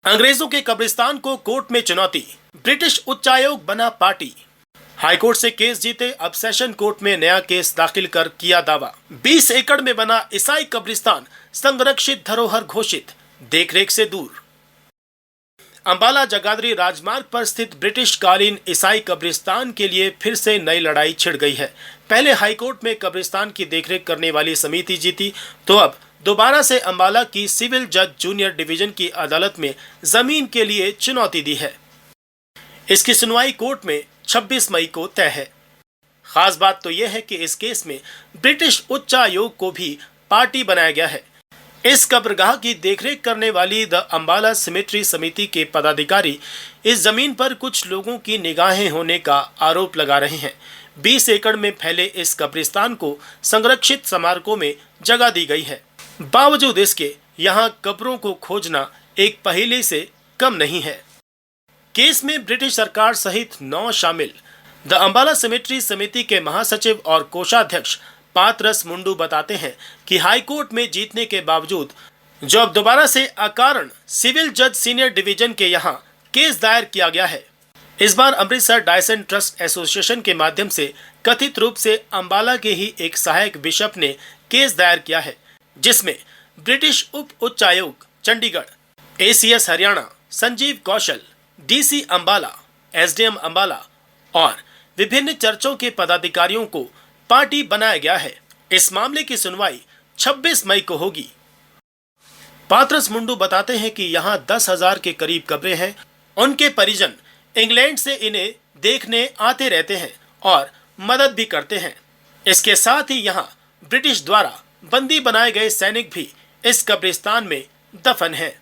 अंग्रेजों के कब्रिस्तान को कोर्ट में चुनौती, ब्रिटिश उच्चायोग बना पार्टी। हाईकोर्ट से केस जीते, अब सेशन कोर्ट में नया केस दाखिल कर किया दावा। 20 एकड़ में बना ईसाई कब्रिस्तान संरक्षित धरोहर घोषित, देखरेख से दूर। अंबाला जगाधरी राजमार्ग पर स्थित ब्रिटिश कालीन ईसाई कब्रिस्तान के लिए फिर से नई लड़ाई छिड़ गई है। पहले हाईकोर्ट में कब्रिस्तान की देखरेख करने वाली समिति जीती, तो अब दोबारा से अंबाला की सिविल जज जूनियर डिवीजन की अदालत में जमीन के लिए चुनौती दी है। इसकी सुनवाई कोर्ट में 26 मई को तय है। खास बात तो यह है कि इस केस में ब्रिटिश उच्चायोग को भी पार्टी बनाया गया है। इस कब्रगाह की देखरेख करने वाली द अंबाला सिमेट्री समिति के पदाधिकारी इस जमीन पर कुछ लोगों की निगाहें होने का आरोप लगा रहे हैं। 20 एकड़ में फैले इस कब्रिस्तान को संरक्षित स्मारकों में जगह दी गई है। बावजूद इसके यहाँ कब्रों को खोजना एक पहेली से कम नहीं है। केस में ब्रिटिश सरकार सहित 9 शामिल। द अंबाला सिमेट्री समिति के महासचिव और कोषाध्यक्ष पातरस मुंडू बताते हैं कि हाईकोर्ट में जीतने के बावजूद जो अब दोबारा से अकारण सिविल जज सीनियर डिवीजन के यहाँ केस दायर किया गया है। इस बार अमृतसर डायसन ट्रस्ट एसोसिएशन के माध्यम से कथित रूप से अंबाला के ही एक सहायक बिशप ने केस दायर किया है, जिसमें ब्रिटिश उप उच्चायोग Chandigarh, ACS Haryana, Sanjeev Kaushal, DC Ambala, SDM Ambala और विभिन्न चर्चों के पदाधिकारियों को पार्टी बनाया गया है। इस मामले की सुनवाई 26 मई को होगी। पातरस मुंडू बताते हैं कि यहाँ 10,000 के करीब कब्रें हैं। उनके परिजन इंग्लैंड से इन्हें देखने आते रहते हैं और मदद भी करते हैं। इसके साथ ही यहाँ ब्रिटिश द्वारा बंदी बनाए गए सैनिक भी इस कब्रिस्तान में दफन हैं।